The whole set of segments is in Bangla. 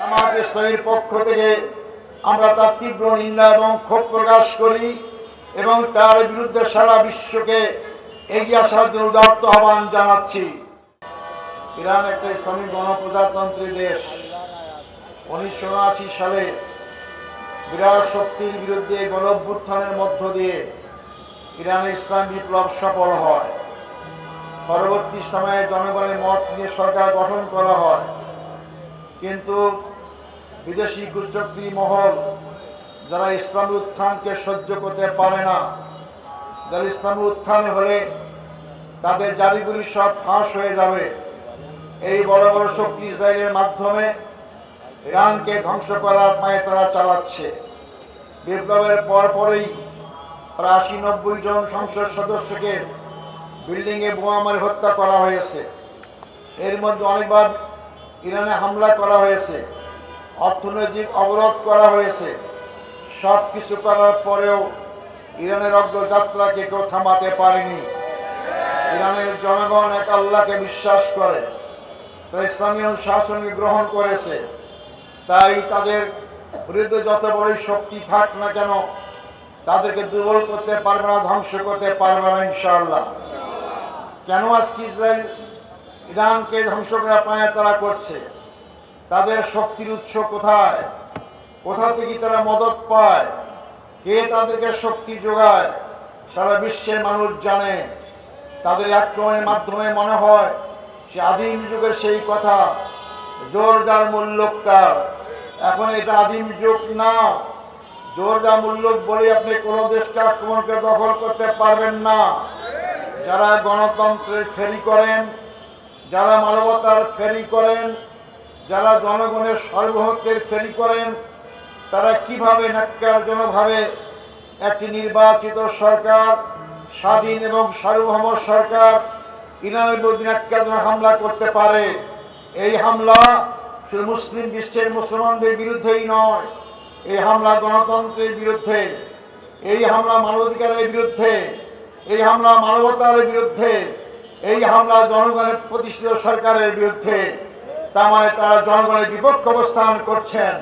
জামাত ইসলামীর পক্ষ থেকে আমরা তার তীব্র নিন্দা এবং ক্ষোভ প্রকাশ করি এবং তার বিরুদ্ধে সারা বিশ্বকে এগিয়ে আসার জন্য উদাত্ত আহ্বান জানাচ্ছি। ইরান একটা ইসলামী গণপ্রজাতন্ত্রী দেশ। 1979 সালে বিরাট শক্তির বিরুদ্ধে গণঅভ্যুত্থানের মধ্য দিয়ে ইরানে ইসলাম বিপ্লব সফল হয়। পরবর্তী সময়ে জনগণের মত নিয়ে সরকার গঠন করা হয়, কিন্তু বিদেশি কুশক্তি মহল যারা ইসলামী উত্থানকে সহ্য করতে পারে না, যারা ইসলামী উত্থান হলে তাদের জারিগুলি সব ফাঁস হয়ে যাবে, এই বড় বড় শক্তি ইসরায়েলের মাধ্যমে ইরানকে ধ্বংস করার পায়ে তারা চালাচ্ছে। বিপ্লবের পরপরই প্রায় 80-90 জন সংসদ সদস্যকে বিল্ডিংয়ে বোমা মারে হত্যা করা হয়েছে। এর মধ্যে অনেকবার ইরানে হামলা করা হয়েছে, অর্থনৈতিক অবরোধ করা হয়েছে। সব কিছু করার পরেও ইরানের অগ্রযাত্রাকে কেউ থামাতে পারেনি। ইরানের জনগণ এক আল্লাহকে বিশ্বাস করে, তারা ইসলামী অনুশাসনকে গ্রহণ করেছে। তাই তাদের বিরুদ্ধে যত বড়ই শক্তি থাক না কেন তাদেরকে দুর্বল করতে পারবে না, ধ্বংস করতে পারবে না ইনশাআল্লাহ। কেন আজকে ইসরায়েল ইরানকে ধ্বংস করার পায়ে তারা করছে? তাদের শক্তির উৎস কোথায়? কোথা থেকে তারা মদত পায়? কে তাদেরকে শক্তি যোগায়? সারা বিশ্বের মানুষ জানে। তাদের আক্রমণের মাধ্যমে মনে হয় সে আদিম যুগের সেই কথা, জোর যার মূল্যক তার। এখন এটা আদিম যুগ না। জোর যা মূল্যক বলে আপনি কোনো দেশকে আক্রমণকে দখল করতে পারবেন না। যারা গণতন্ত্রের ফেরি করেন, যারা মানবতার ফেরি করেন, যারা জনগণের সার্বভৌমত্বের ফেরি করেন, তারা কিভাবে ন্যাক্কারজনকভাবে একটি নির্বাচিত সরকার, স্বাধীন এবং সার্বভৌম সরকার ইরানের বিরুদ্ধে ন্যাক্কারজনক হামলা করতে পারে? এই হামলা শুধু মুসলিম বিশ্বের মুসলমানদের বিরুদ্ধেই নয়, এই হামলা গণতন্ত্রের বিরুদ্ধে, এই হামলা মানবাধিকারের বিরুদ্ধে, এই হামলা মানবতার বিরুদ্ধে, এই হামলা জনগণের প্রতিষ্ঠিত সরকারের বিরুদ্ধে। তার মানে তারা জনগণের বিপক্ষে অবস্থান করছেন।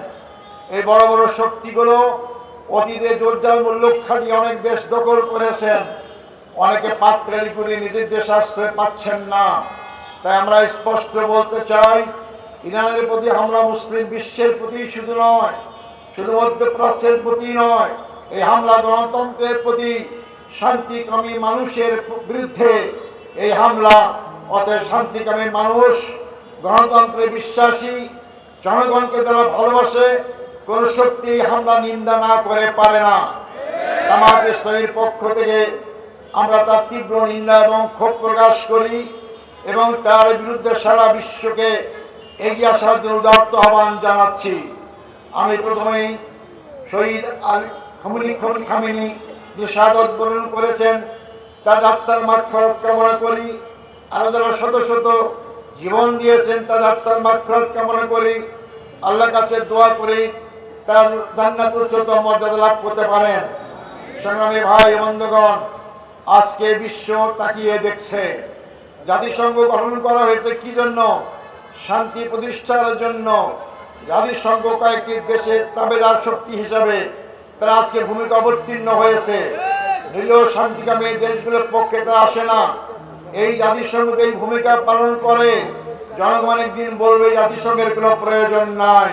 এই বড় বড় শক্তিগুলো অতীতে জোরদার মূল্য খাটিয়ে অনেক দেশ দখল করেছেন, অনেকে পাত্রালি করে নিজের দেশ আশ্রয় পাচ্ছেন না। তাই আমরা স্পষ্ট বলতে চাই, ইরানের প্রতি হামলা মুসলিম বিশ্বের প্রতি শুধু নয়, শুধু মধ্যপ্রাচ্যের প্রতি নয়, এই হামলা গণতন্ত্রের প্রতি, শান্তিকামী মানুষের বিরুদ্ধে এই হামলা। অতএব শান্তিকামী মানুষ, গণতন্ত্রে বিশ্বাসী জনগণকে যারা ভালোবাসে, কোন শক্তি হামলা নিন্দা না করে পারে না। জামাত ইসলামীর পক্ষ থেকে আমরা তার তীব্র নিন্দা এবং ক্ষোভ প্রকাশ করি এবং তার বিরুদ্ধে সারা বিশ্বকে এগিয়ে আসার জন্য উদাত্ত আহ্বান জানাচ্ছি। আমি প্রথমেই শহীদ খামেনি যে শাহাদাত বরণ করেছেন তার আত্মার মাগফিরাত কামনা করি। আরো যারা শত শত জীবন দিয়েছেন তাদের আত্মার মাগফিরাত কামনা করি। আল্লাহর কাছে দোয়া করি তার জান্নাতুল উচ্চতম মর্যাদা লাভ করতে পারেন। সংগ্রামী ভাই বন্ধুগণ, আজকে বিশ্ব তাকিয়ে দেখছে। জাতিসংঘ গঠন করা হয়েছে কি জন্য? শান্তি প্রতিষ্ঠার জন্য। জাতিসংঘ কয়েকটি দেশের তাবেদার শক্তি হিসাবে তারা আজকে ভূমিকা অবতীর্ণ হয়েছে। নিরীহ শান্তিকামী দেশগুলোর পক্ষে তারা আসে না। এই জাতিসংঘ এই ভূমিকা পালন করে। জনগণ একদিন বলবে জাতিসংঘের কোনো প্রয়োজন নাই।